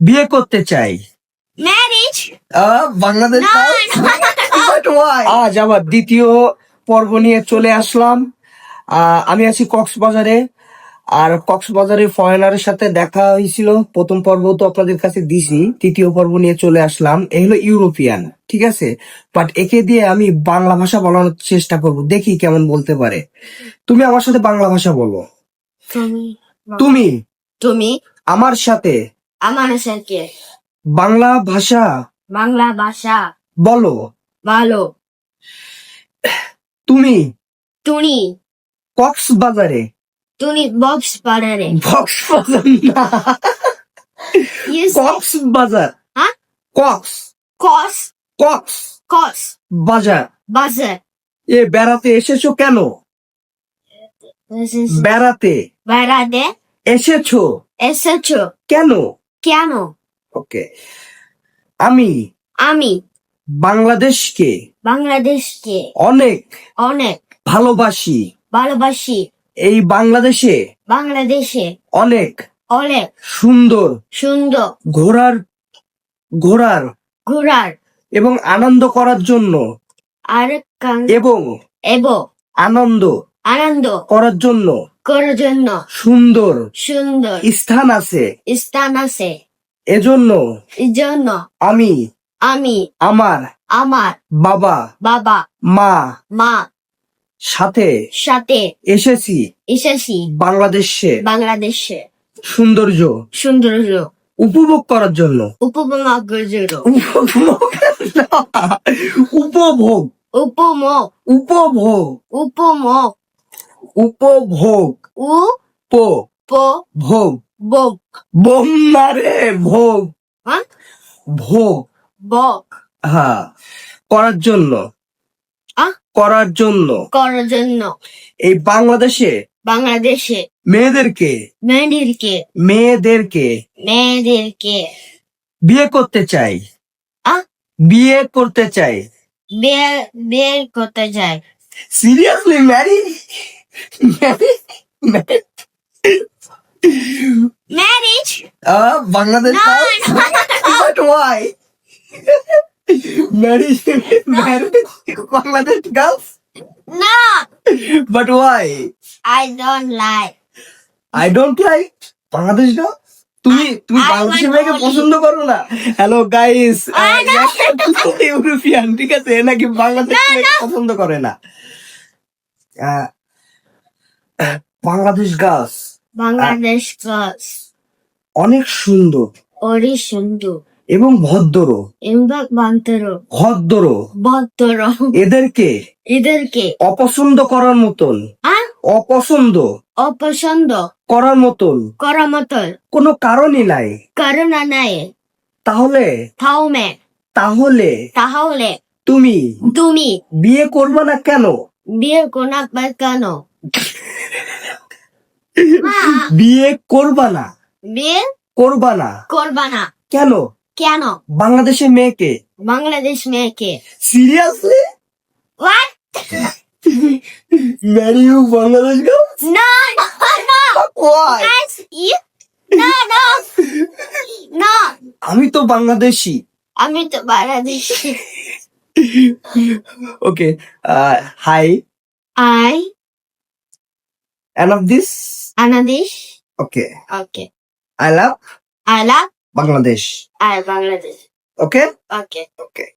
বিয়ে করতে চাই। Marriage? Bangladesh No, But why? আজ আবার দ্বিতীয় পর্ব নিয়ে চলে আসলাম। আমি আছি কক্সবাজারে, আর কক্সবাজারে ফরেনারের সাথে দেখা হয়েছিল। প্রথম পর্ব তো আপনাদের কাছে দিছি, তৃতীয় পর্ব নিয়ে চলে আসলাম। এ হলো ইউরোপিয়ান, ঠিক আছে, বাট একে দিয়ে আমি বাংলা ভাষা বলার চেষ্টা করব, দেখি কেমন বলতে পারে। তুমি আমার সাথে বাংলা ভাষা বলো। তুমি তুমি আমার সাথে আমার সাথে বাংলা ভাষা বাংলা ভাষা বলো। ভালো। তুমি তুমি কক্সবাজারে তুমি বক্স পাড়ারে কক্সবাজার না, কক্সবাজার, হ্যাঁ কক্স কস কক্স কস বাজার। বাজার এ বেড়াতে এসেছো কেন? বেড়াতে বেড়াতে এসেছো এসেছো কেন? কেন? ওকে, আমি আমি বাংলাদেশকে বাংলাদেশকে অনেক অনেক ভালোবাসি। ভালোবাসি। এই বাংলাদেশে বাংলাদেশে অনেক অনেক সুন্দর সুন্দর ঘোরার ঘোরার ঘোরার এবং আনন্দ করার জন্য আর এবং এবং আনন্দ আনন্দ করার জন্য করার জন্য সুন্দর সুন্দর স্থান আছে। স্থান আছে। এজন্য এই জন্য আমি আমি আমার আমার বাবা বাবা মা মা সাথে সাথে এসেছি এসেছি বাংলাদেশে বাংলাদেশে সৌন্দর্য সৌন্দর্য উপভোগ করার জন্য। উপভোগ করার উপভোগ না, উপভোগ উপমোগ উপভোগ উপমোগ উপভোগ ভোগ বক বোম না রে, ভোগ হ্যাঁ ভোগ বক হ্যাঁ করার জন্য করার জন্য করার জন্য এই বাংলাদেশে বাংলাদেশে মেয়েদেরকে মেয়েদেরকে মেয়েদেরকে মেয়েদেরকে বিয়ে করতে চাই। বিয়ে করতে চাই। বিয়ে বিয়ে করতে যায়। Seriously marry marriage? Bangladesh No, But why? Marriage Bangladesh girls? no, But why? I don't like. I don't like Bangladesh না। তুমি তুমি I বাংলাদেশের want মেয়েকে only- পছন্দ করো না? Hello guys, I know. European, ঠিক আছে, এ নাকি বাংলাদেশ মেয়েকে পছন্দ করে না। বাংলাদেশ গার্লস বাংলাদেশ গার্লস অনেক সুন্দর অনেক সুন্দর এবং ভদ্র এবং ভদ্র। ভদ্র। এদেরকে এদেরকে অপছন্দ করার মতন অপছন্দ অপছন্দ করার মতন করার মতন কোনো কারণই নাই। কারণ নাই। তাহলে তাহলে তাহলে তাহলে তুমি তুমি বিয়ে করবে না কেন? বিয়ে করবে কেন? বিয়ে করবা না বিয়ে করবা না করবা না কেন? কেন? বাংলাদেশের মেয়েকে বাংলাদেশ মেয়েকে seriously What? Marry you Bangladesh girl? No, no, Why? Guys, you? No, no, no. আমি তো বাংলাদেশি। আমি তো বাংলাদেশ। ওকে, high I end of this. Bangladesh. Okay, Okay. I love I love Bangladesh. Bangladesh. Okay Okay. Okay.